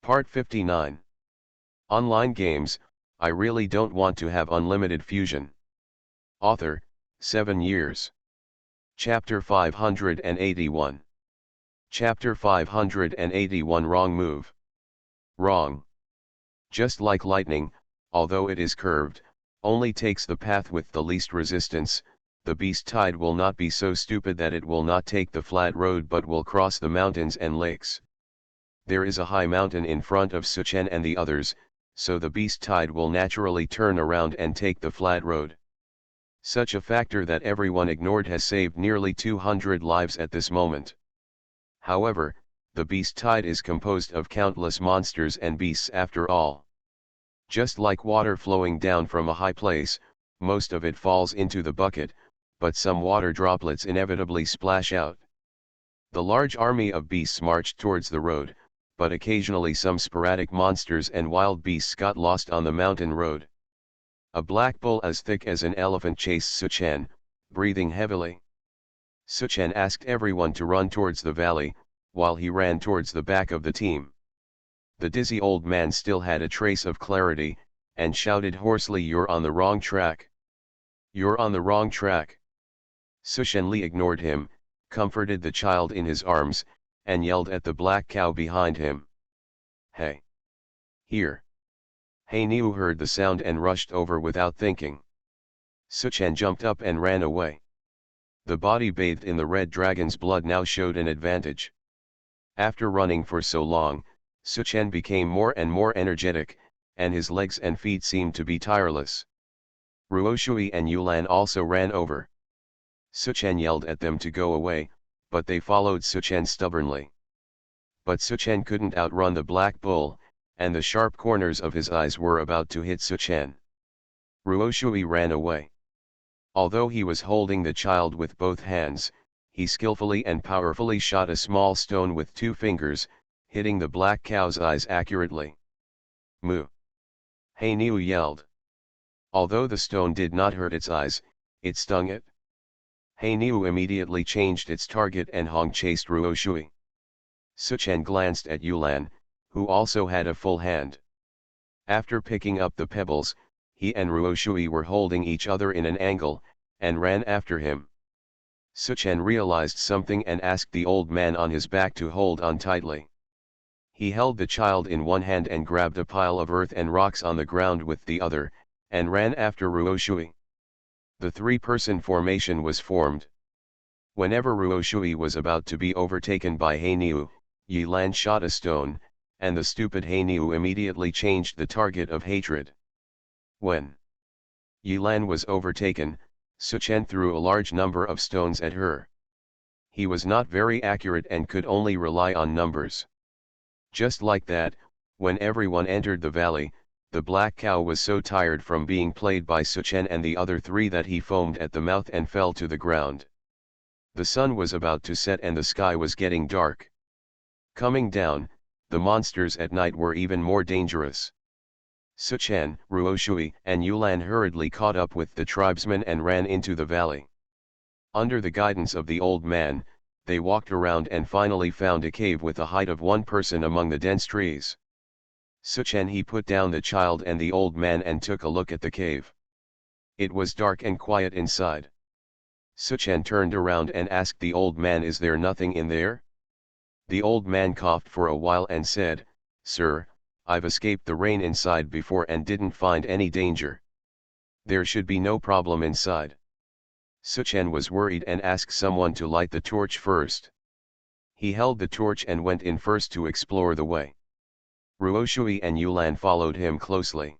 Part 59. Online games, I really don't want to have unlimited fusion. Author, 7 years. Chapter 581. Chapter 581 Wrong move. Wrong. Just like lightning, although it is curved, only takes the path with the least resistance, the beast tide will not be so stupid that it will not take the flat road but will cross the mountains and lakes. There is a high mountain in front of Suchen and the others, so the beast tide will naturally turn around and take the flat road. Such a factor that everyone ignored has saved nearly 200 lives at this moment. However, the beast tide is composed of countless monsters and beasts after all. Just like water flowing down from a high place, most of it falls into the bucket, but some water droplets inevitably splash out. The large army of beasts marched towards the road, but occasionally some sporadic monsters and wild beasts got lost on the mountain road. A black bull as thick as an elephant chased Suchen, breathing heavily. Suchen asked everyone to run towards the valley, while he ran towards the back of the team. The dizzy old man still had a trace of clarity, and shouted hoarsely, "You're on the wrong track. You're on the wrong track." Suchen Li ignored him, comforted the child in his arms, and yelled at the black cow behind him. "Hey! Here!" He Niu heard the sound and rushed over without thinking. Suchen jumped up and ran away. The body bathed in the red dragon's blood now showed an advantage. After running for so long, Suchen became more and more energetic, and his legs and feet seemed to be tireless. Ruoshui and Yulan also ran over. Suchen yelled at them to go away, but they followed Suchen stubbornly. But Suchen couldn't outrun the black bull, and the sharp corners of his eyes were about to hit Suchen. Ruoshui ran away. Although he was holding the child with both hands, he skillfully and powerfully shot a small stone with 2 fingers, hitting the black cow's eyes accurately. "Moo!" He Niu yelled. Although the stone did not hurt its eyes, it stung it. He Niu immediately changed its target and Hong chased Ruoshui. Suchen glanced at Yulan, who also had a full hand. After picking up the pebbles, he and Ruoshui were holding each other in an angle, and ran after him. Suchen realized something and asked the old man on his back to hold on tightly. He held the child in one hand and grabbed a pile of earth and rocks on the ground with the other, and ran after Ruoshui. The 3-person formation was formed. Whenever Ruoshui was about to be overtaken by He Niu, Yi Lan shot a stone, and the stupid He Niu immediately changed the target of hatred. When Yi Lan was overtaken, Suchen threw a large number of stones at her. He was not very accurate and could only rely on numbers. Just like that, when everyone entered the valley, the black cow was so tired from being played by Suchen and the other 3 that he foamed at the mouth and fell to the ground. The sun was about to set and the sky was getting dark. Coming down, the monsters at night were even more dangerous. Suchen, Ruoshui, and Yulan hurriedly caught up with the tribesmen and ran into the valley. Under the guidance of the old man, they walked around and finally found a cave with a height of 1 person among the dense trees. Suchen he put down the child and the old man and took a look at the cave. It was dark and quiet inside. Suchen turned around and asked the old man, "Is there nothing in there?" The old man coughed for a while and said, "Sir, I've escaped the rain inside before and didn't find any danger. There should be no problem inside." Suchen was worried and asked someone to light the torch first. He held the torch and went in first to explore the way. Ruoshui and Yulan followed him closely.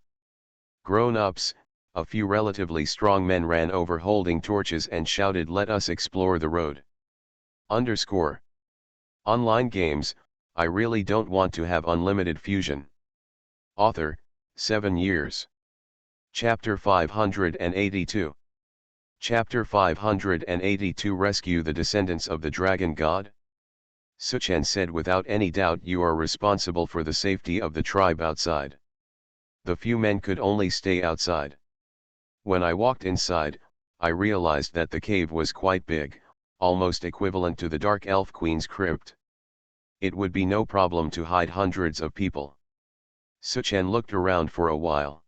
Grown-ups, a few relatively strong men ran over holding torches and shouted, "Let us explore the road." Online games, I really don't want to have unlimited fusion. Author, 7 years. Chapter 582. Chapter 582 Rescue the Descendants of the Dragon God? Suchen said, "Without any doubt you are responsible for the safety of the tribe outside." The few men could only stay outside. When I walked inside, I realized that the cave was quite big, almost equivalent to the Dark Elf Queen's crypt. It would be no problem to hide hundreds of people. Suchen looked around for a while.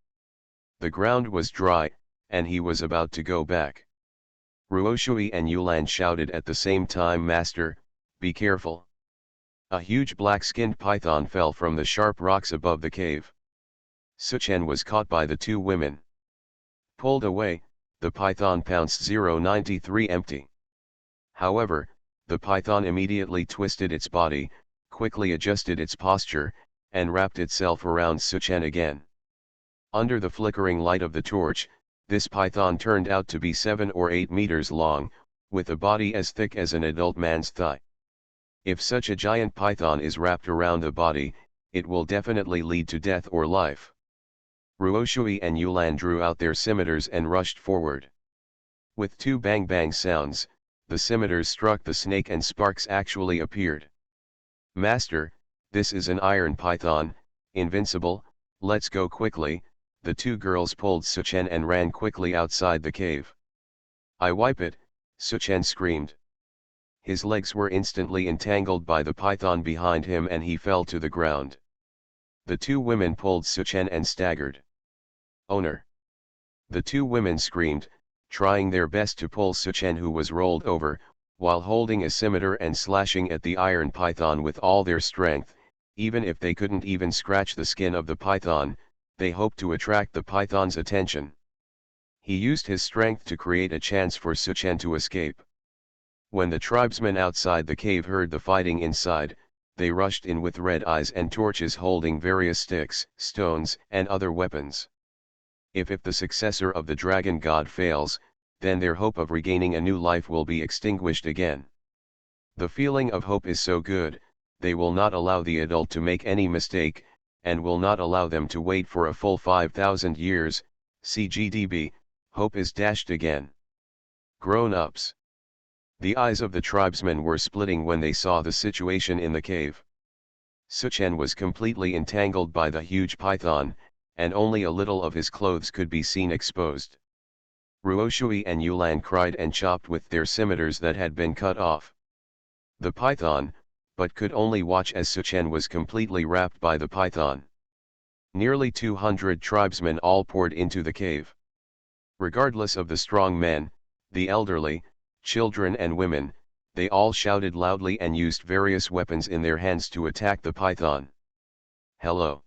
The ground was dry, and he was about to go back. Ruoshui and Yulan shouted at the same time, "Master, be careful." A huge black-skinned python fell from the sharp rocks above the cave. Suchen was caught by the two women. Pulled away, the python pounced 093 empty. However, the python immediately twisted its body, quickly adjusted its posture, and wrapped itself around Suchen again. Under the flickering light of the torch, this python turned out to be 7 or 8 meters long, with a body as thick as an adult man's thigh. If such a giant python is wrapped around the body, it will definitely lead to death or life. Ruoshui and Yulan drew out their scimitars and rushed forward. With two bang-bang sounds, the scimitars struck the snake and sparks actually appeared. "Master, this is an iron python, invincible, let's go quickly." The two girls pulled Suchen and ran quickly outside the cave. "I wipe it," Suchen screamed. His legs were instantly entangled by the python behind him and he fell to the ground. The two women pulled Suchen and staggered. "Owner!" The two women screamed, trying their best to pull Suchen, who was rolled over, while holding a scimitar and slashing at the iron python with all their strength. Even if they couldn't even scratch the skin of the python, they hoped to attract the python's attention. He used his strength to create a chance for Suchen to escape. When the tribesmen outside the cave heard the fighting inside, they rushed in with red eyes and torches holding various sticks, stones, and other weapons. If the successor of the dragon god fails, then their hope of regaining a new life will be extinguished again. The feeling of hope is so good, they will not allow the adult to make any mistake, and will not allow them to wait for a full 5,000 years, CGDB, hope is dashed again. Grown-ups. The eyes of the tribesmen were splitting when they saw the situation in the cave. Suchen was completely entangled by the huge python, and only a little of his clothes could be seen exposed. Ruoshui and Yulan cried and chopped with their scimitars that had been cut off. The python, but could only watch as Suchen was completely wrapped by the python. Nearly 200 tribesmen all poured into the cave. Regardless of the strong men, the elderly, children and women, they all shouted loudly and used various weapons in their hands to attack the python. Hello.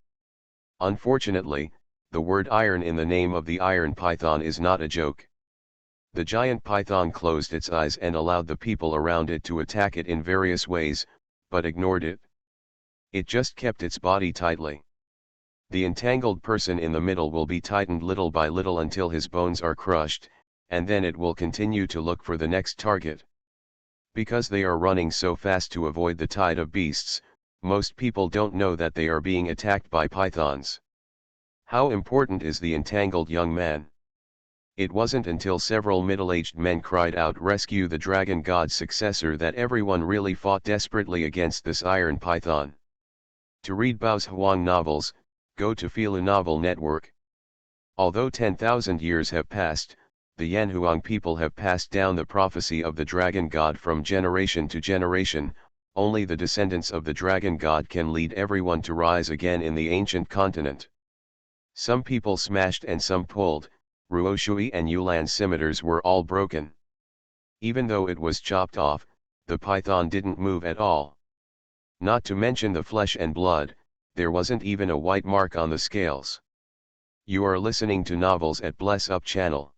Unfortunately, the word iron in the name of the iron python is not a joke. The giant python closed its eyes and allowed the people around it to attack it in various ways, but ignored it. It just kept its body tightly. The entangled person in the middle will be tightened little by little until his bones are crushed, and then it will continue to look for the next target. Because they are running so fast to avoid the tide of beasts, most people don't know that they are being attacked by pythons. How important is the entangled young man? It wasn't until several middle-aged men cried out, "Rescue the dragon god's successor," that everyone really fought desperately against this iron python. To read Bao's Huang novels, go to Filu Novel Network. Although 10,000 years have passed, the Yanhuang people have passed down the prophecy of the dragon god from generation to generation. Only the descendants of the dragon god can lead everyone to rise again in the ancient continent. Some people smashed and some pulled. Ruoshui and Yulan's scimitars were all broken. Even though it was chopped off, the python didn't move at all. Not to mention the flesh and blood, there wasn't even a white mark on the scales. You are listening to Novels at Bless Up channel.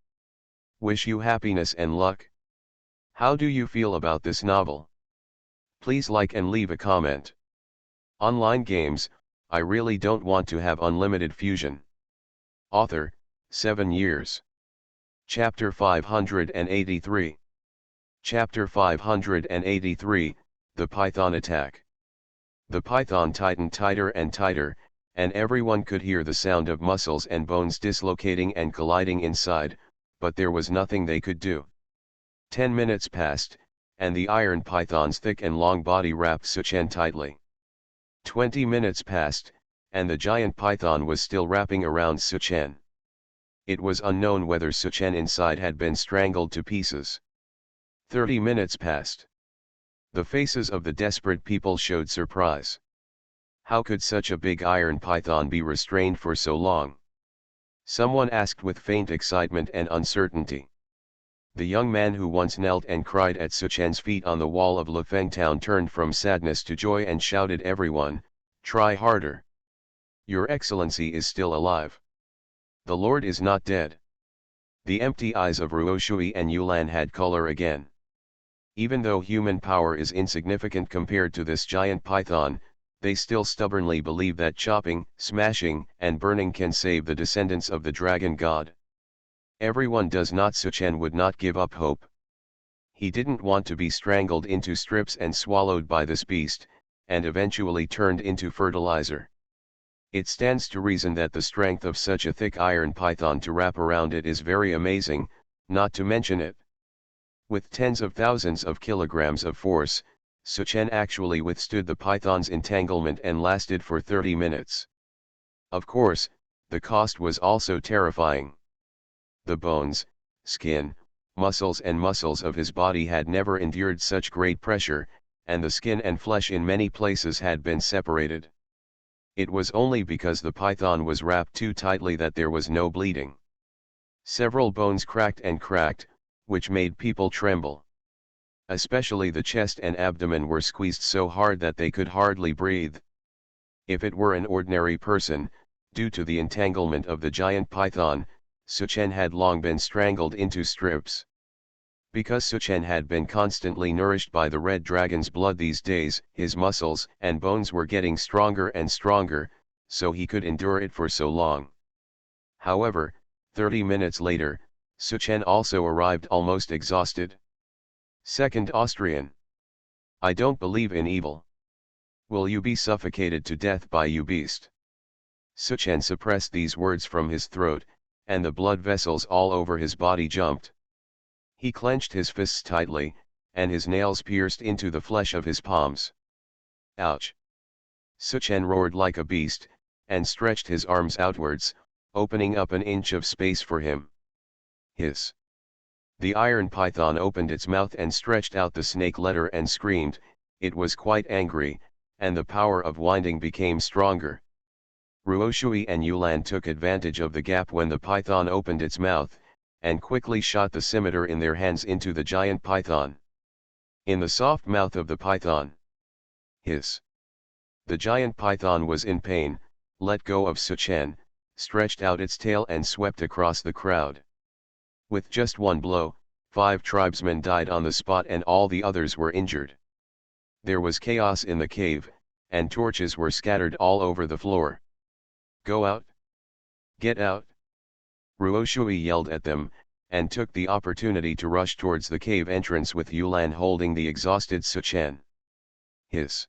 Wish you happiness and luck. How do you feel about this novel? Please like and leave a comment. Online games, I really don't want to have unlimited fusion. Author, 7 years. Chapter 583. Chapter 583, The Python Attack. The python tightened tighter and tighter, and everyone could hear the sound of muscles and bones dislocating and colliding inside, but there was nothing they could do. 10 minutes passed, and the iron python's thick and long body wrapped Suchen tightly. 20 minutes passed, and the giant python was still wrapping around Suchen. It was unknown whether Suchen inside had been strangled to pieces. 30 minutes passed. The faces of the desperate people showed surprise. How could such a big iron python be restrained for so long? Someone asked with faint excitement and uncertainty. The young man who once knelt and cried at Suchen's feet on the wall of Lufeng town turned from sadness to joy and shouted, "Everyone, try harder. Your Excellency is still alive. The Lord is not dead." The empty eyes of Ruoshui and Yulan had color again. Even though human power is insignificant compared to this giant python, they still stubbornly believe that chopping, smashing, and burning can save the descendants of the dragon god. Everyone does not. Suchen would not give up hope. He didn't want to be strangled into strips and swallowed by this beast, and eventually turned into fertilizer. It stands to reason that the strength of such a thick iron python to wrap around it is very amazing, not to mention it. With tens of thousands of kilograms of force, Suchen actually withstood the python's entanglement and lasted for 30 minutes. Of course, the cost was also terrifying. The bones, skin, muscles of his body had never endured such great pressure, and the skin and flesh in many places had been separated. It was only because the python was wrapped too tightly that there was no bleeding. Several bones cracked, which made people tremble. Especially the chest and abdomen were squeezed so hard that they could hardly breathe. If it were an ordinary person, due to the entanglement of the giant python, Suchen had long been strangled into strips. Because Suchen had been constantly nourished by the red dragon's blood these days, his muscles and bones were getting stronger and stronger, so he could endure it for so long. However, 30 minutes later, Suchen also arrived almost exhausted. Second Austrian. I don't believe in evil. Will you be suffocated to death by you beast? Suchen suppressed these words from his throat, and the blood vessels all over his body jumped. He clenched his fists tightly, and his nails pierced into the flesh of his palms. Ouch! Suchen roared like a beast, and stretched his arms outwards, opening up an inch of space for him. Hiss! The iron python opened its mouth and stretched out the snake letter and screamed. It was quite angry, and the power of winding became stronger. Ruoshui and Yulan took advantage of the gap when the python opened its mouth, and quickly shot the scimitar in their hands into the giant python. In the soft mouth of the python. Hiss! The giant python was in pain, let go of Suchen, stretched out its tail and swept across the crowd. With just one blow, 5 tribesmen died on the spot and all the others were injured. There was chaos in the cave, and torches were scattered all over the floor. Go out! Get out! Ruoshui yelled at them, and took the opportunity to rush towards the cave entrance with Yulan holding the exhausted Suchen. Hiss!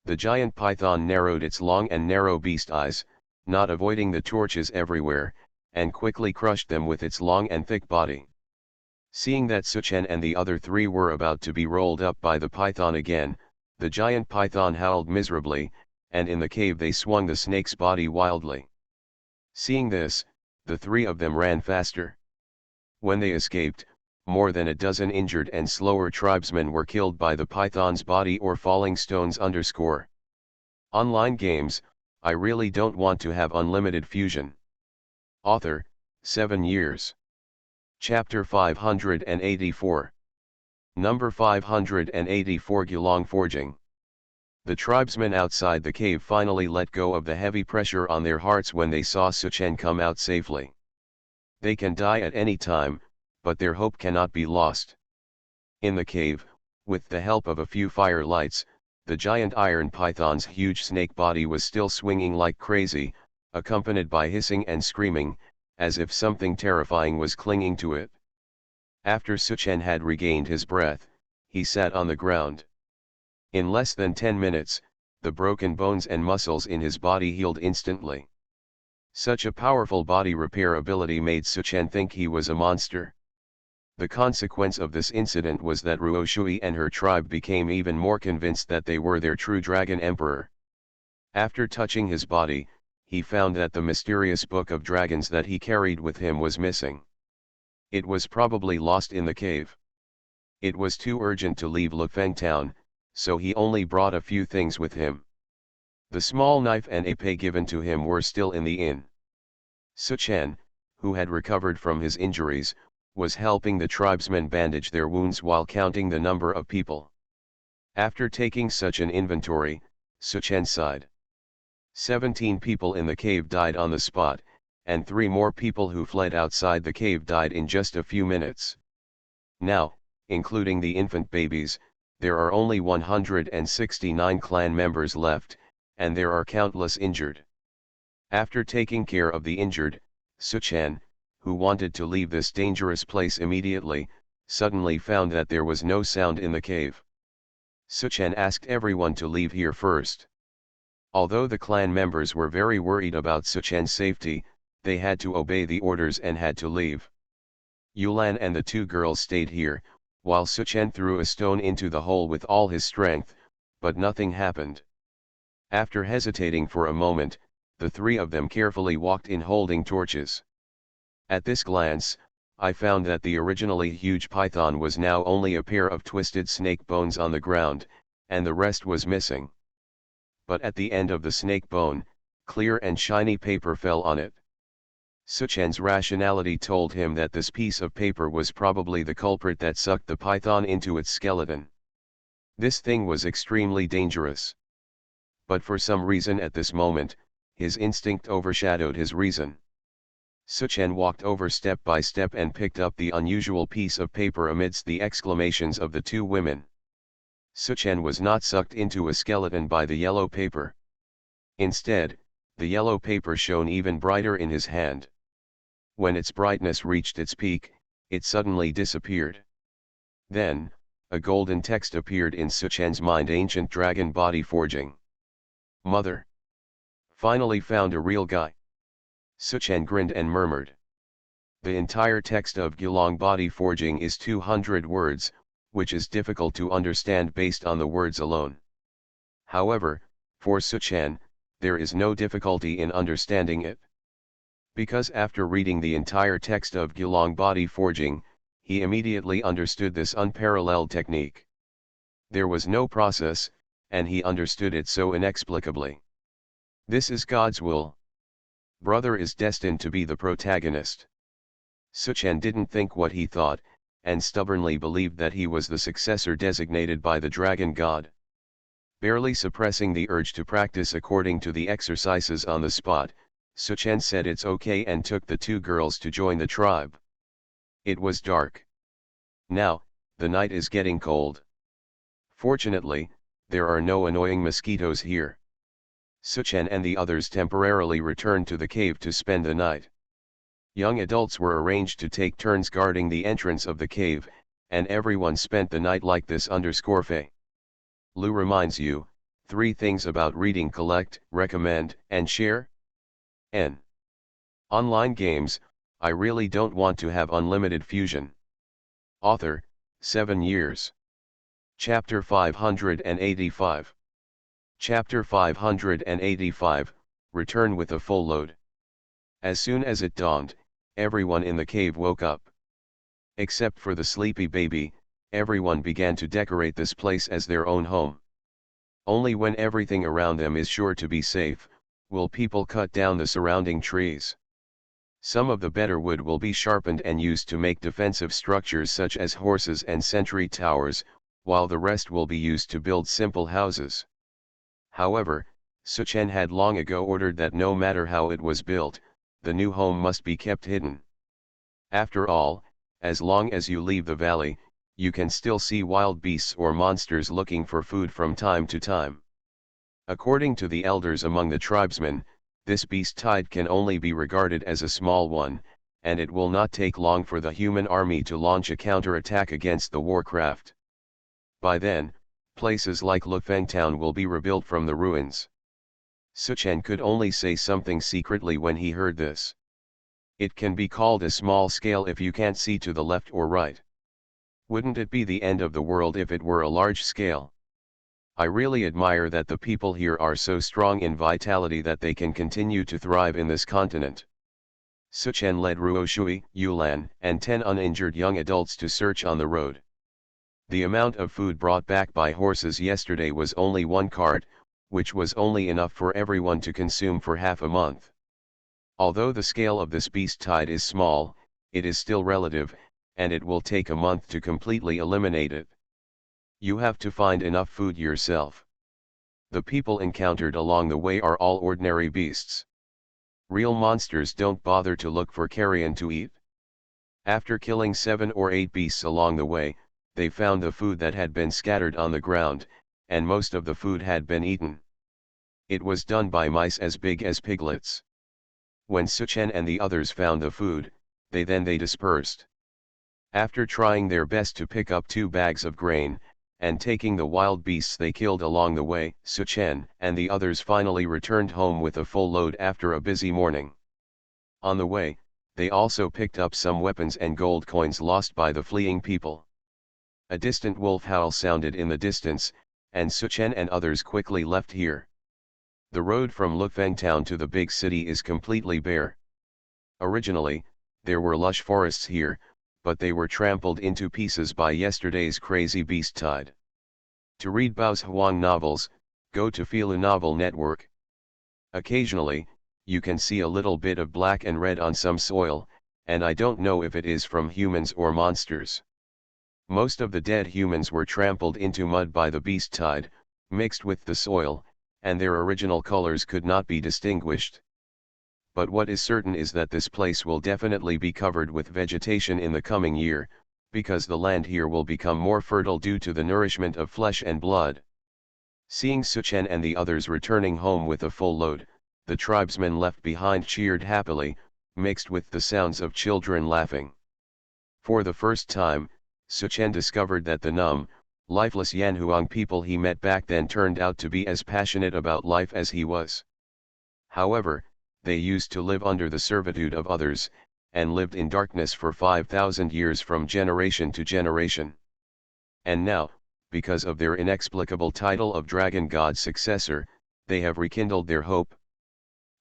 The giant python narrowed its long and narrow beast eyes, not avoiding the torches everywhere, and quickly crushed them with its long and thick body. Seeing that Suchen and the other 3 were about to be rolled up by the python again, the giant python howled miserably, and in the cave they swung the snake's body wildly. Seeing this, the 3 of them ran faster. When they escaped, more than a dozen injured and slower tribesmen were killed by the python's body or falling stones. Online games, I really don't want to have unlimited fusion. Author, 7 years. Chapter 584. Number 584. Gulong Forging. The tribesmen outside the cave finally let go of the heavy pressure on their hearts when they saw Suchen come out safely. They can die at any time, but their hope cannot be lost. In the cave, with the help of a few fire lights, the giant iron python's huge snake body was still swinging like crazy, accompanied by hissing and screaming, as if something terrifying was clinging to it. After Suchen had regained his breath, he sat on the ground. In less than 10 minutes, the broken bones and muscles in his body healed instantly. Such a powerful body repair ability made Suchen think he was a monster. The consequence of this incident was that Ruoshui and her tribe became even more convinced that they were their true dragon emperor. After touching his body, he found that the mysterious book of dragons that he carried with him was missing. It was probably lost in the cave. It was too urgent to leave Lufeng town, so he only brought a few things with him. The small knife and épée given to him were still in the inn. Suchen, who had recovered from his injuries, was helping the tribesmen bandage their wounds while counting the number of people. After taking such an inventory, Suchen sighed. 17 people in the cave died on the spot, and 3 more people who fled outside the cave died in just a few minutes. Now, including the infant babies, there are only 169 clan members left, and there are countless injured. After taking care of the injured, Suchen, who wanted to leave this dangerous place immediately, suddenly found that there was no sound in the cave. Suchen asked everyone to leave here first. Although the clan members were very worried about Suchen's safety, they had to obey the orders and had to leave. Yulan and the 2 girls stayed here, while Suchen threw a stone into the hole with all his strength, but nothing happened. After hesitating for a moment, the 3 of them carefully walked in holding torches. At this glance, I found that the originally huge python was now only a pair of twisted snake bones on the ground, and the rest was missing. But at the end of the snake bone, clear and shiny paper fell on it. Suchen's rationality told him that this piece of paper was probably the culprit that sucked the python into its skeleton. This thing was extremely dangerous. But for some reason at this moment, his instinct overshadowed his reason. Suchen walked over step by step and picked up the unusual piece of paper amidst the exclamations of the 2 women. Suchen was not sucked into a skeleton by the yellow paper. Instead, the yellow paper shone even brighter in his hand. When its brightness reached its peak, it suddenly disappeared. Then, a golden text appeared in Suchen's mind: ancient dragon body forging. Mother! Finally found a real guy. Suchen grinned and murmured. The entire text of Gulong body forging is 200 words, which is difficult to understand based on the words alone. However, for Suchen, there is no difficulty in understanding it. Because after reading the entire text of Gulong body forging, he immediately understood this unparalleled technique. There was no process, and he understood it so inexplicably. This is God's will. Brother is destined to be the protagonist. Suchen didn't think what he thought, and stubbornly believed that he was the successor designated by the dragon god. Barely suppressing the urge to practice according to the exercises on the spot, Suchen said it's okay and took the 2 girls to join the tribe. It was dark. Now, the night is getting cold. Fortunately, there are no annoying mosquitoes here. Suchen and the others temporarily returned to the cave to spend the night. Young adults were arranged to take turns guarding the entrance of the cave, and everyone spent the night like this. Fe. Lu reminds you, 3 things about reading: collect, recommend, and share. N. Online games, I really don't want to have unlimited fusion. Author, 7 years. Chapter 585. Chapter 585, Return with a full load. As soon as it dawned, everyone in the cave woke up. Except for the sleepy baby, everyone began to decorate this place as their own home. Only when everything around them is sure to be safe, will people cut down the surrounding trees. Some of the better wood will be sharpened and used to make defensive structures such as horses and sentry towers, while the rest will be used to build simple houses. However, Suchen had long ago ordered that no matter how it was built, the new home must be kept hidden. After all, as long as you leave the valley, you can still see wild beasts or monsters looking for food from time to time. According to the elders among the tribesmen, this beast tide can only be regarded as a small one, and it will not take long for the human army to launch a counterattack against the warcraft. By then, places like Lufeng town will be rebuilt from the ruins. Suchen could only say something secretly when he heard this. It can be called a small scale if you can't see to the left or right. Wouldn't it be the end of the world if it were a large scale? I really admire that the people here are so strong in vitality that they can continue to thrive in this continent. Suchen led Ruoshui, Yulan, and 10 uninjured young adults to search on the road. The amount of food brought back by horses yesterday was only 1 cart, which was only enough for everyone to consume for half a month. Although the scale of this beast tide is small, it is still relative, and it will take a month to completely eliminate it. You have to find enough food yourself. The people encountered along the way are all ordinary beasts. Real monsters don't bother to look for carrion to eat. After killing 7 or 8 beasts along the way, they found the food that had been scattered on the ground, and most of the food had been eaten. It was done by mice as big as piglets. When Suchen and the others found the food, they dispersed. After trying their best to pick up 2 bags of grain, and taking the wild beasts they killed along the way, Suchen and the others finally returned home with a full load after a busy morning. On the way, they also picked up some weapons and gold coins lost by the fleeing people. A distant wolf howl sounded in the distance, and Suchen and others quickly left here. The road from Lufeng town to the big city is completely bare. Originally, there were lush forests here, but they were trampled into pieces by yesterday's crazy beast tide. To read Bao's Huang novels, go to Filu Novel Network. Occasionally, you can see a little bit of black and red on some soil, and I don't know if it is from humans or monsters. Most of the dead humans were trampled into mud by the beast tide, mixed with the soil, and their original colors could not be distinguished. But what is certain is that this place will definitely be covered with vegetation in the coming year, because the land here will become more fertile due to the nourishment of flesh and blood. Seeing Suchen and the others returning home with a full load, the tribesmen left behind cheered happily, mixed with the sounds of children laughing. For the first time, Suchen discovered that the numb, lifeless Yanhuang people he met back then turned out to be as passionate about life as he was. However, they used to live under the servitude of others, and lived in darkness for 5,000 years from generation to generation. And now, because of their inexplicable title of Dragon God's successor, they have rekindled their hope.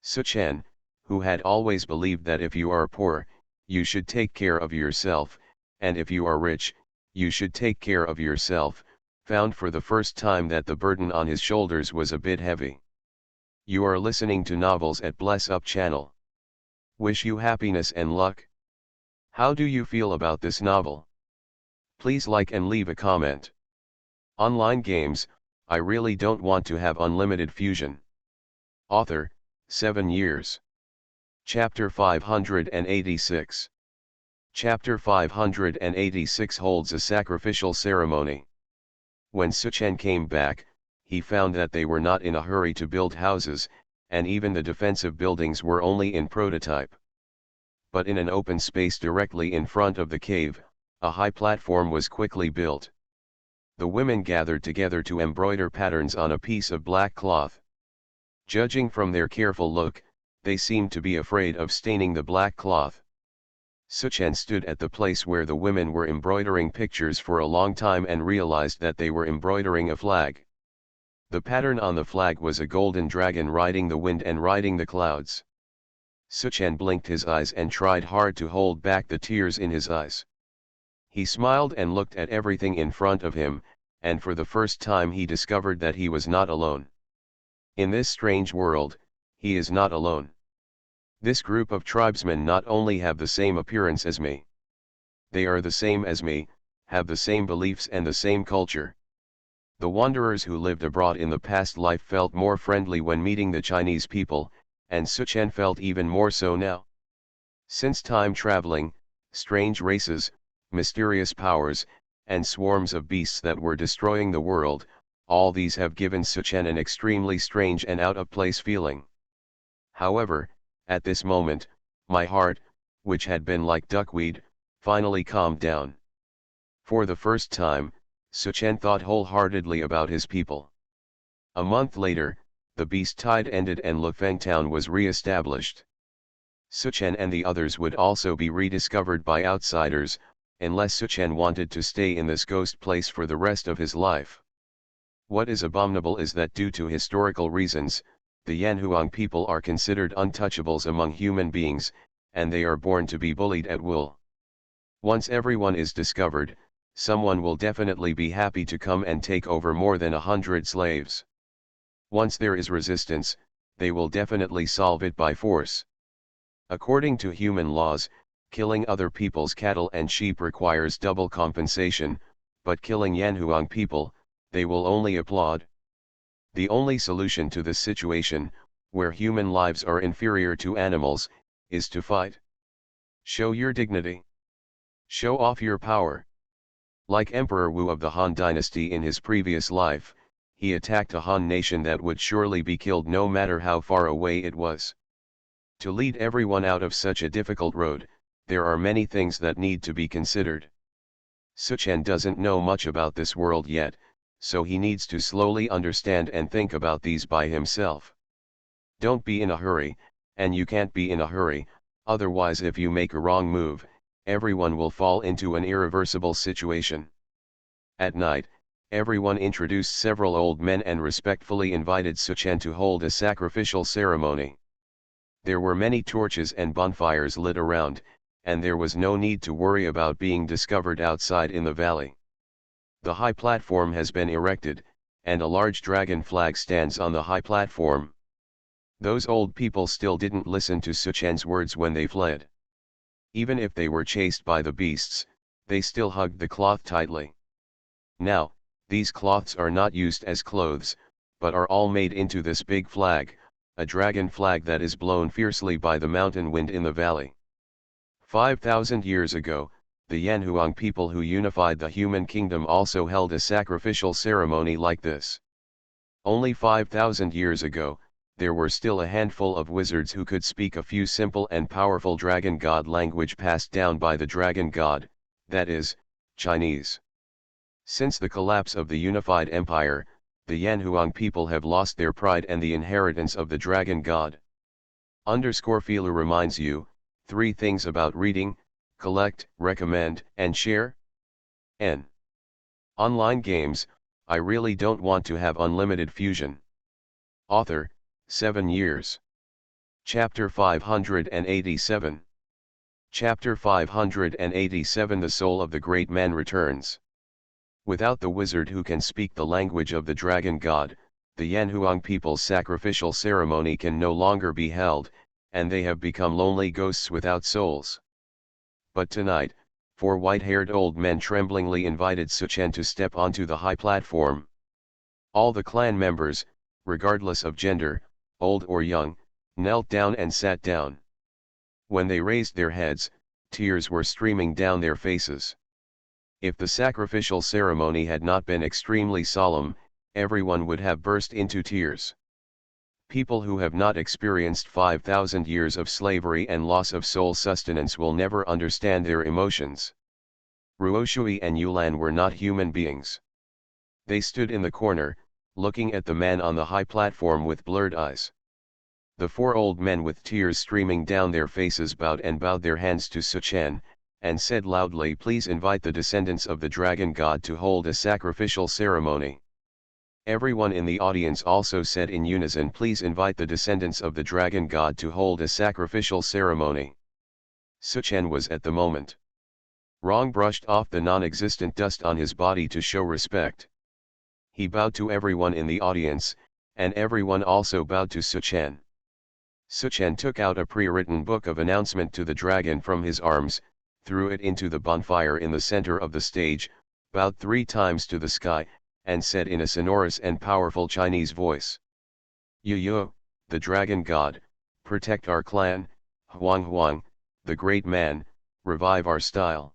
Suchen, who had always believed that if you are poor, you should take care of yourself, and if you are rich, you should take care of yourself, found for the first time that the burden on his shoulders was a bit heavy. You are listening to Novels at Bless Up channel. Wish you happiness and luck. How do you feel about this novel? Please like and leave a comment. Online games, I really don't want to have unlimited fusion. Author, 7 years. Chapter 586. Chapter 586 holds a sacrificial ceremony. When Suchen came back, he found that they were not in a hurry to build houses, and even the defensive buildings were only in prototype. But in an open space directly in front of the cave, a high platform was quickly built. The women gathered together to embroider patterns on a piece of black cloth. Judging from their careful look, they seemed to be afraid of staining the black cloth. Suchen stood at the place where the women were embroidering pictures for a long time and realized that they were embroidering a flag. The pattern on the flag was a golden dragon riding the wind and riding the clouds. Suchen blinked his eyes and tried hard to hold back the tears in his eyes. He smiled and looked at everything in front of him, and for the first time he discovered that he was not alone. In this strange world, he is not alone. This group of tribesmen not only have the same appearance as me. They are the same as me, have the same beliefs and the same culture. The wanderers who lived abroad in the past life felt more friendly when meeting the Chinese people, and Suchen felt even more so now. Since time traveling, strange races, mysterious powers, and swarms of beasts that were destroying the world, all these have given Suchen an extremely strange and out-of-place feeling. However, at this moment, my heart, which had been like duckweed, finally calmed down. For the first time, Suchen thought wholeheartedly about his people. A month later, the beast tide ended and Lufeng town was re-established. Suchen and the others would also be rediscovered by outsiders, unless Suchen wanted to stay in this ghost place for the rest of his life. What is abominable is that due to historical reasons, the Yanhuang people are considered untouchables among human beings, and they are born to be bullied at will. Once everyone is discovered, someone will definitely be happy to come and take over more than 100 slaves. Once there is resistance, they will definitely solve it by force. According to human laws, killing other people's cattle and sheep requires double compensation, but killing Yanhuang people, they will only applaud. The only solution to this situation, where human lives are inferior to animals, is to fight. Show your dignity. Show off your power. Like Emperor Wu of the Han dynasty in his previous life, he attacked a Han nation that would surely be killed no matter how far away it was. To lead everyone out of such a difficult road, there are many things that need to be considered. Suchen doesn't know much about this world yet, so he needs to slowly understand and think about these by himself. Don't be in a hurry, and you can't be in a hurry, otherwise if you make a wrong move, everyone will fall into an irreversible situation. At night, everyone introduced several old men and respectfully invited Suchen to hold a sacrificial ceremony. There were many torches and bonfires lit around, and there was no need to worry about being discovered outside in the valley. The high platform has been erected, and a large dragon flag stands on the high platform. Those old people still didn't listen to Suchen's words when they fled. Even if they were chased by the beasts, they still hugged the cloth tightly. Now, these cloths are not used as clothes, but are all made into this big flag, a dragon flag that is blown fiercely by the mountain wind in the valley. 5,000 years ago, the Yanhuang people who unified the human kingdom also held a sacrificial ceremony like this. Only 5,000 years ago, there were still a handful of wizards who could speak a few simple and powerful dragon god language passed down by the dragon god, that is, Chinese. Since the collapse of the unified empire, the Yanhuang people have lost their pride and the inheritance of the dragon god. Filu reminds you, 3 things about reading: collect, recommend, and share. N. Online games, I really don't want to have unlimited fusion. Author, 7 years. Chapter 587. Chapter 587 The Soul of the Great Man Returns. Without the wizard who can speak the language of the dragon god, the Yanhuang people's sacrificial ceremony can no longer be held, and they have become lonely ghosts without souls. But tonight, 4 white-haired old men tremblingly invited Suchen to step onto the high platform. All the clan members, regardless of gender, old or young, knelt down and sat down. When they raised their heads, tears were streaming down their faces. If the sacrificial ceremony had not been extremely solemn, everyone would have burst into tears. People who have not experienced 5,000 years of slavery and loss of soul sustenance will never understand their emotions. Ruoshui and Yulan were not human beings. They stood in the corner, looking at the man on the high platform with blurred eyes. The 4 old men with tears streaming down their faces bowed their hands to Suchen, and said loudly, "Please invite the descendants of the dragon god to hold a sacrificial ceremony." Everyone in the audience also said in unison, "Please invite the descendants of the dragon god to hold a sacrificial ceremony." Suchen was at the moment. Rong brushed off the non-existent dust on his body to show respect. He bowed to everyone in the audience, and everyone also bowed to Suchen. Suchen took out a pre-written book of announcement to the dragon from his arms, threw it into the bonfire in the center of the stage, bowed 3 times to the sky, and said in a sonorous and powerful Chinese voice, "Yu, the dragon god, protect our clan, Huang Huang, the great man, revive our style.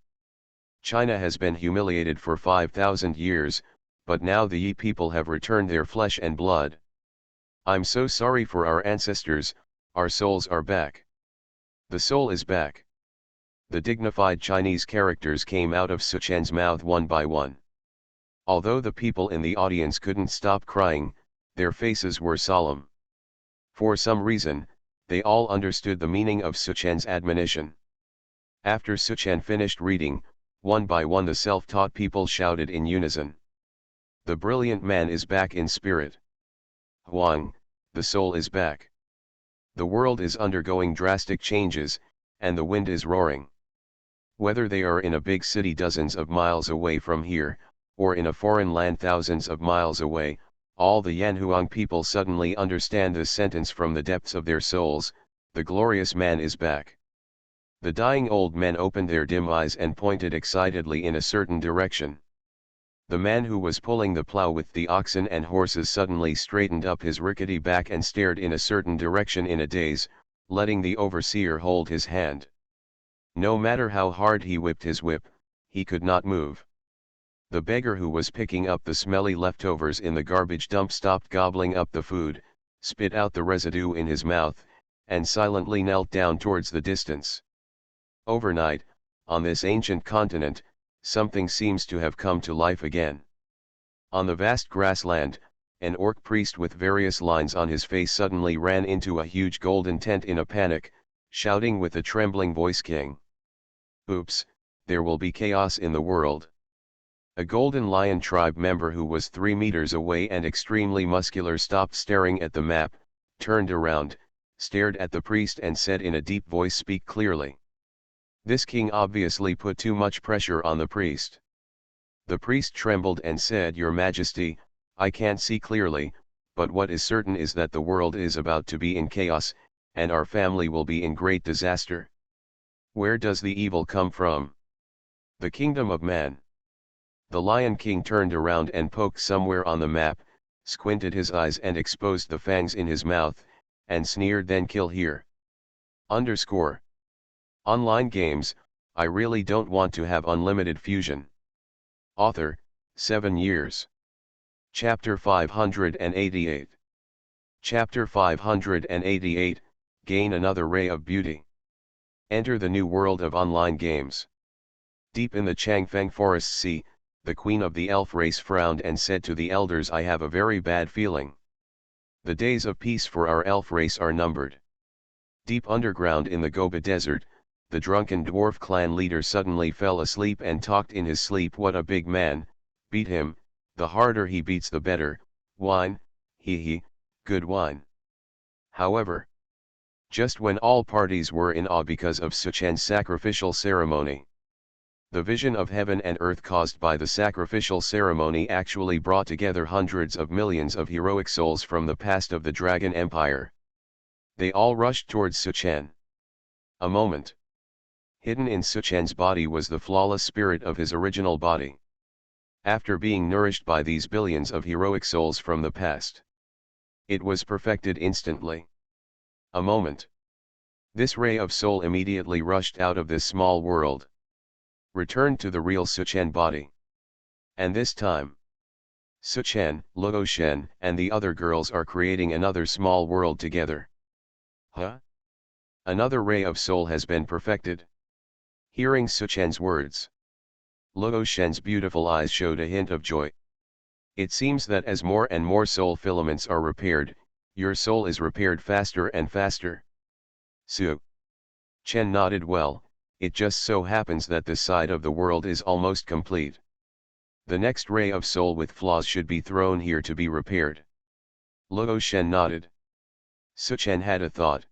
China has been humiliated for 5,000 years, but now the Yi people have returned their flesh and blood. I'm so sorry for our ancestors, our souls are back. The soul is back." The dignified Chinese characters came out of Suchen's mouth one by one. Although the people in the audience couldn't stop crying, their faces were solemn. For some reason, they all understood the meaning of Suchen's admonition. After Suchen finished reading, one by one the self-taught people shouted in unison, "The brilliant man is back in spirit. Huang, the soul is back. The world is undergoing drastic changes, and the wind is roaring. Whether they are in a big city dozens of miles away from here, or in a foreign land thousands of miles away, all the Yanhuang people suddenly understand this sentence from the depths of their souls: the glorious man is back. The dying old men opened their dim eyes and pointed excitedly in a certain direction. The man who was pulling the plow with the oxen and horses suddenly straightened up his rickety back and stared in a certain direction in a daze, letting the overseer hold his hand. No matter how hard he whipped his whip, he could not move. The beggar who was picking up the smelly leftovers in the garbage dump stopped gobbling up the food, spit out the residue in his mouth, and silently knelt down towards the distance. Overnight, on this ancient continent, something seems to have come to life again. On the vast grassland, an orc priest with various lines on his face suddenly ran into a huge golden tent in a panic, shouting with a trembling voice, "King! Oops, there will be chaos in the world." A Golden Lion tribe member who was 3 meters away and extremely muscular stopped staring at the map, turned around, stared at the priest and said in a deep voice, "Speak clearly." This king obviously put too much pressure on the priest. The priest trembled and said, "Your Majesty, I can't see clearly, but what is certain is that the world is about to be in chaos, and our family will be in great disaster." "Where does the evil come from?" "The kingdom of man." The Lion King turned around and poked somewhere on the map, squinted his eyes and exposed the fangs in his mouth, and sneered, "Then kill here." Underscore. Online games, I really don't want to have unlimited fusion. Author, 7 years. Chapter 588. Chapter 588, Gain another ray of beauty. Enter the new world of online games. Deep in the Changfeng Forest Sea, the queen of the elf race frowned and said to the elders, "I have a very bad feeling. The days of peace for our elf race are numbered." Deep underground in the Gobi Desert, the drunken dwarf clan leader suddenly fell asleep and talked in his sleep, "What a big man, beat him, the harder he beats the better, wine, he, good wine." However, just when all parties were in awe because of Suchen's sacrificial ceremony, the vision of heaven and earth caused by the sacrificial ceremony actually brought together hundreds of millions of heroic souls from the past of the Dragon Empire. They all rushed towards Suchen. A moment. Hidden in Suchen's body was the flawless spirit of his original body. After being nourished by these billions of heroic souls from the past, it was perfected instantly. A moment. This ray of soul immediately rushed out of this small world, returned to the real Suchen body. And this time, Suchen, Luoshen, and the other girls are creating another small world together. Huh? Another ray of soul has been perfected. Hearing Suchen's words, Luoshen's beautiful eyes showed a hint of joy. It seems that as more and more soul filaments are repaired, your soul is repaired faster and faster. Su Chen nodded. "Well, it just so happens that this side of the world is almost complete. The next ray of soul with flaws should be thrown here to be repaired." Luoshen nodded. Suchen had a thought.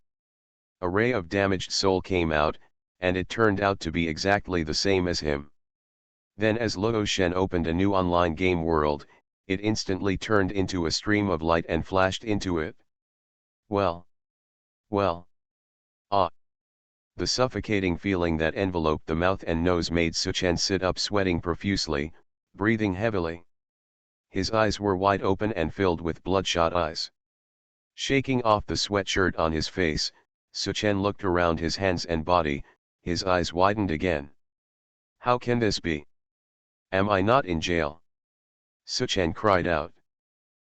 A ray of damaged soul came out, and it turned out to be exactly the same as him. Then as Luoshen opened a new online game world, it instantly turned into a stream of light and flashed into it. Well. Ah. The suffocating feeling that enveloped the mouth and nose made Suchen sit up, sweating profusely, breathing heavily. His eyes were wide open and filled with bloodshot eyes. Shaking off the sweatshirt on his face, Suchen looked around his hands and body, his eyes widened again. "How can this be? Am I not in jail?" Suchen cried out.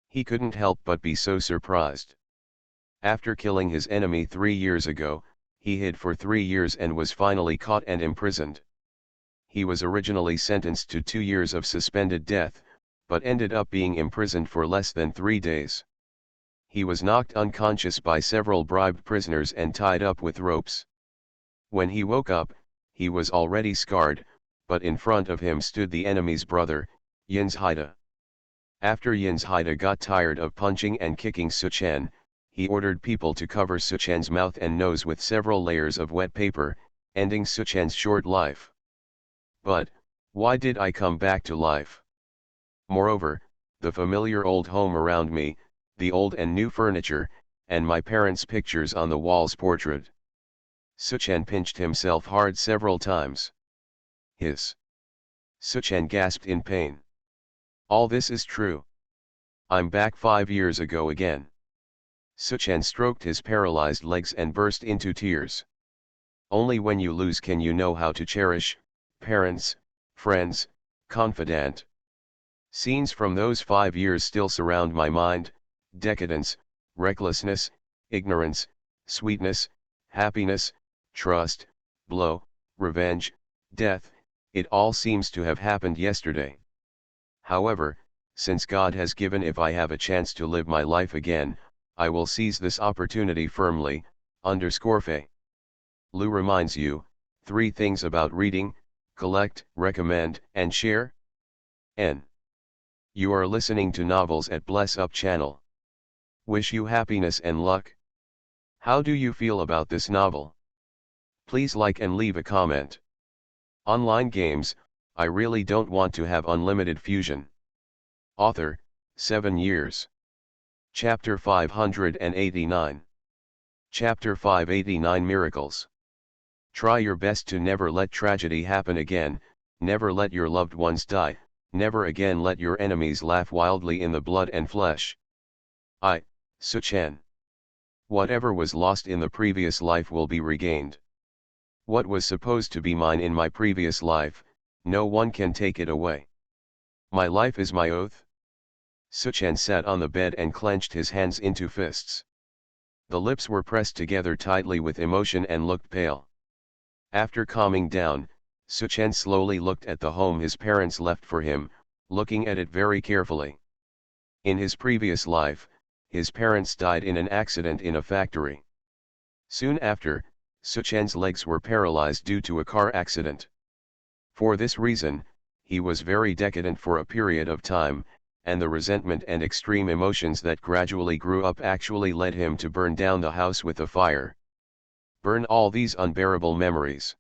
He couldn't help but be so surprised. After killing his enemy 3 years ago, he hid for 3 years and was finally caught and imprisoned. He was originally sentenced to 2 years of suspended death, but ended up being imprisoned for less than 3 days. He was knocked unconscious by several bribed prisoners and tied up with ropes. When he woke up, he was already scarred, but in front of him stood the enemy's brother, Yin's Haida. After Yin's Haida got tired of punching and kicking Suchen, he ordered people to cover Suchen's mouth and nose with several layers of wet paper, ending Suchen's short life. But, why did I come back to life? Moreover, the familiar old home around me, the old and new furniture, and my parents' pictures on the wall's portrait. Suchan pinched himself hard several times. Hiss. Suchan gasped in pain. All this is true. I'm back 5 years ago again. Suchan stroked his paralyzed legs and burst into tears. Only when you lose can you know how to cherish parents, friends, confidant. Scenes from those 5 years still surround my mind: decadence, recklessness, ignorance, sweetness, happiness, trust, blow, revenge, death. It all seems to have happened yesterday. However, since God has given, if I have a chance to live my life again, I will seize this opportunity firmly. Fe. Lou reminds you, 3 things about reading: collect, recommend, and share. N. You are listening to Novels at Bless Up channel. Wish you happiness and luck. How do you feel about this novel? Please like and leave a comment. Online games, I really don't want to have unlimited fusion. Author, 7 years. Chapter 589. Chapter 589 Miracles. Try your best to never let tragedy happen again, never let your loved ones die, never again let your enemies laugh wildly in the blood and flesh. Suchan. Whatever was lost in the previous life will be regained. What was supposed to be mine in my previous life, no one can take it away. My life is my oath. Suchan sat on the bed and clenched his hands into fists. The lips were pressed together tightly with emotion and looked pale. After calming down, Suchan slowly looked at the home his parents left for him, looking at it very carefully. In his previous life, his parents died in an accident in a factory. Soon after, Suchan's legs were paralyzed due to a car accident. For this reason, he was very decadent for a period of time, and the resentment and extreme emotions that gradually grew up actually led him to burn down the house with a fire. Burn all these unbearable memories.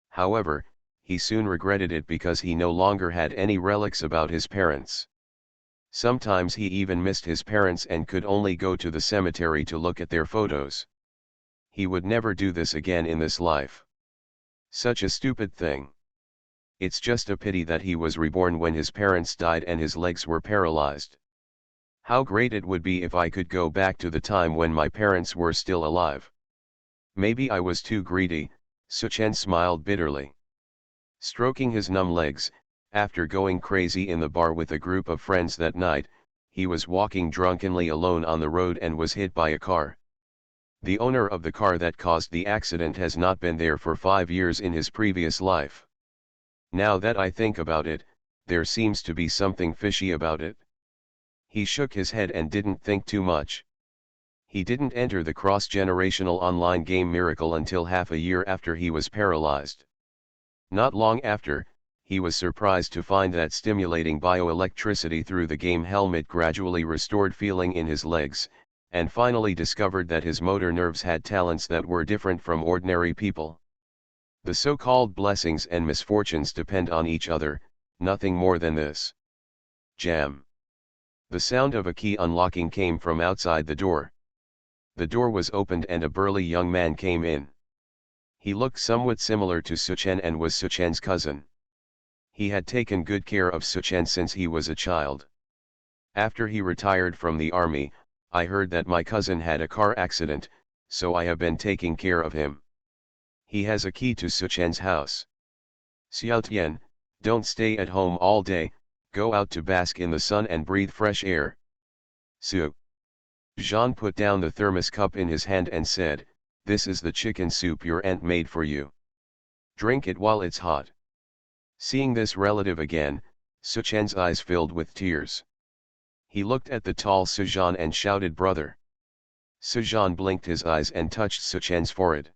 However, he soon regretted it because he no longer had any relics about his parents. Sometimes he even missed his parents and could only go to the cemetery to look at their photos. He would never do this again in this life. Such a stupid thing. It's just a pity that he was reborn when his parents died and his legs were paralyzed. How great it would be if I could go back to the time when my parents were still alive. Maybe I was too greedy, Suchan smiled bitterly. Stroking his numb legs, after going crazy in the bar with a group of friends that night, he was walking drunkenly alone on the road and was hit by a car. The owner of the car that caused the accident has not been there for 5 years in his previous life. Now that I think about it, there seems to be something fishy about it. He shook his head and didn't think too much. He didn't enter the cross-generational online game Miracle until half a year after he was paralyzed. Not long after, he was surprised to find that stimulating bioelectricity through the game helmet gradually restored feeling in his legs, and finally discovered that his motor nerves had talents that were different from ordinary people. The so-called blessings and misfortunes depend on each other, nothing more than this. Jam. The sound of a key unlocking came from outside the door. The door was opened and a burly young man came in. He looked somewhat similar to Suchan and was Suchan's cousin. He had taken good care of Suchan since he was a child. After he retired from the army, I heard that my cousin had a car accident, so I have been taking care of him. He has a key to Suchan's house. Xiaotian, don't stay at home all day, go out to bask in the sun and breathe fresh air. Su. Jean put down the thermos cup in his hand and said, "This is the chicken soup your aunt made for you. Drink it while it's hot." Seeing this relative again, Suchan's eyes filled with tears. He looked at the tall Sujan and shouted, "Brother!" Sujan blinked his eyes and touched Suchan's forehead.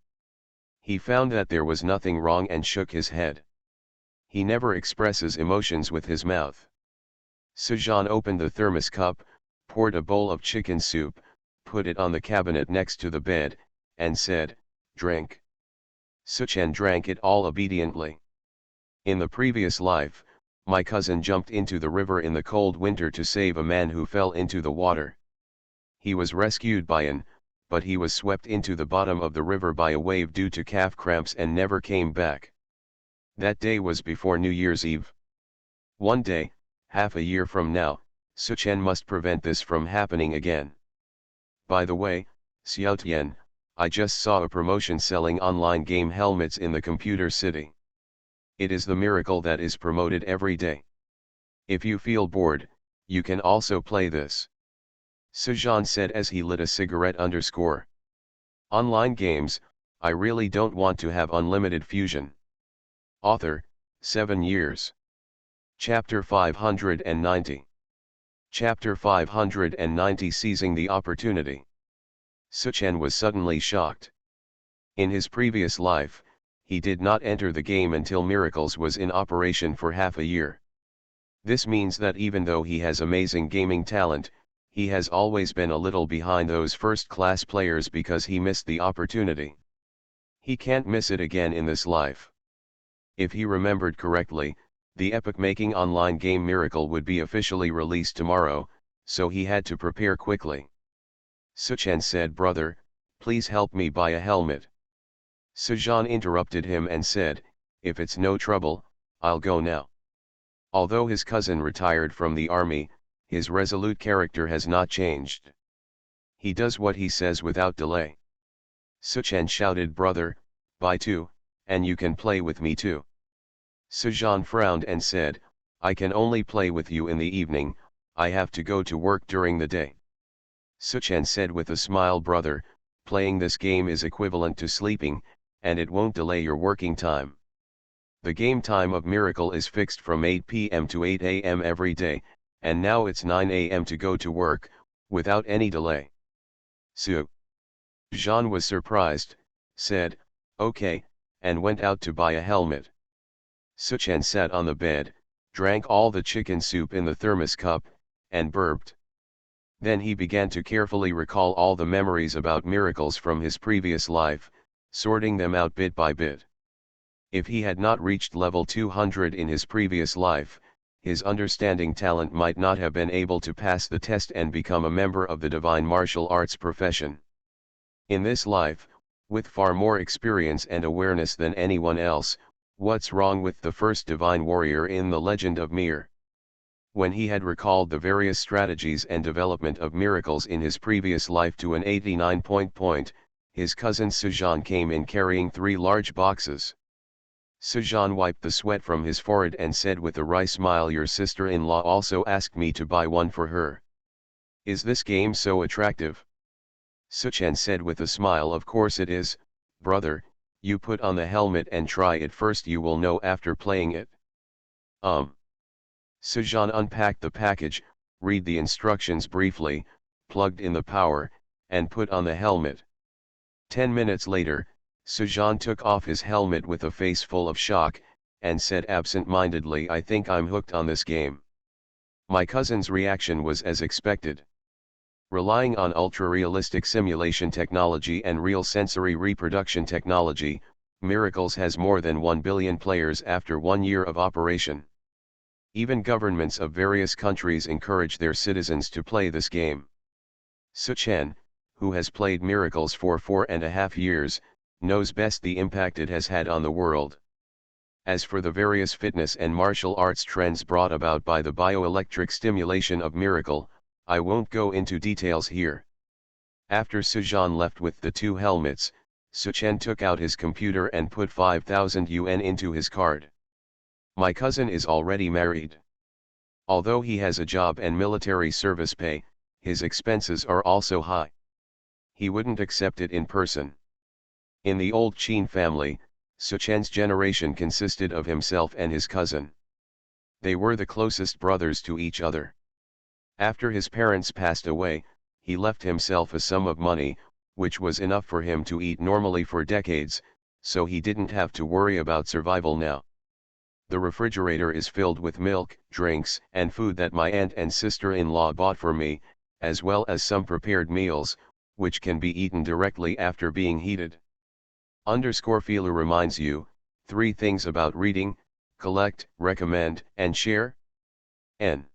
He found that there was nothing wrong and shook his head. He never expresses emotions with his mouth. Sujan opened the thermos cup, poured a bowl of chicken soup, put it on the cabinet next to the bed, and said, "Drink." Suchan drank it all obediently. In the previous life, my cousin jumped into the river in the cold winter to save a man who fell into the water. He was rescued by but he was swept into the bottom of the river by a wave due to calf cramps and never came back. That day was before New Year's Eve. One day, half a year from now, Suchen must prevent this from happening again. By the way, Xiaotian, I just saw a promotion selling online game helmets in the computer city. It is the miracle that is promoted every day. If you feel bored, you can also play this. Sujan said as he lit a cigarette. Online games, I really don't want to have unlimited fusion. Author, 7 years. Chapter 590. Chapter 590 Seizing the Opportunity. Suchen was suddenly shocked. In his previous life, he did not enter the game until Miracles was in operation for half a year. This means that even though he has amazing gaming talent, he has always been a little behind those first-class players because he missed the opportunity. He can't miss it again in this life. If he remembered correctly, the epoch-making online game Miracle would be officially released tomorrow, so he had to prepare quickly. Suchen said, "Brother, please help me buy a helmet." Sujan interrupted him and said, "If it's no trouble, I'll go now." Although his cousin retired from the army, his resolute character has not changed. He does what he says without delay. Suchen shouted, "Brother, buy too, and you can play with me too." Sujan frowned and said, "I can only play with you in the evening, I have to go to work during the day." Suchen said with a smile, "Brother, playing this game is equivalent to sleeping, and it won't delay your working time. The game time of Miracle is fixed from 8 p.m. to 8 a.m. every day, and now it's 9 a.m. to go to work, without any delay." Su Jean was surprised, said, "Okay," and went out to buy a helmet. Suchen sat on the bed, drank all the chicken soup in the thermos cup, and burped. Then he began to carefully recall all the memories about Miracles from his previous life, sorting them out bit by bit. If he had not reached level 200 in his previous life, his understanding talent might not have been able to pass the test and become a member of the divine martial arts profession. In this life, with far more experience and awareness than anyone else, what's wrong with the first divine warrior in the legend of Mir? When he had recalled the various strategies and development of Miracles in his previous life to an 89 point, his cousin Sujan came in carrying 3 large boxes. Sujan wiped the sweat from his forehead and said with a wry smile, "Your sister-in-law also asked me to buy one for her. Is this game so attractive?" Suchen said with a smile, "Of course it is, brother, you put on the helmet and try it first, you will know after playing it." Sujan unpacked the package, read the instructions briefly, plugged in the power, and put on the helmet. 10 minutes later, Sujan took off his helmet with a face full of shock, and said absent-mindedly, "I think I'm hooked on this game." My cousin's reaction was as expected. Relying on ultra-realistic simulation technology and real sensory reproduction technology, Miracles has more than 1 billion players after 1 year of operation. Even governments of various countries encourage their citizens to play this game. Suchen, who has played Miracles for 4.5 years, knows best the impact it has had on the world. As for the various fitness and martial arts trends brought about by the bioelectric stimulation of Miracle, I won't go into details here. After Sujan left with the 2 helmets, Suchen took out his computer and put 5,000 yuan into his card. My cousin is already married. Although he has a job and military service pay, his expenses are also high. He wouldn't accept it in person. In the old Qin family, Suchen's generation consisted of himself and his cousin. They were the closest brothers to each other. After his parents passed away, he left himself a sum of money, which was enough for him to eat normally for decades, so he didn't have to worry about survival now. The refrigerator is filled with milk, drinks, and food that my aunt and sister-in-law bought for me, as well as some prepared meals, which can be eaten directly after being heated. Filu reminds you, 3 things about reading, collect, recommend, and share? N.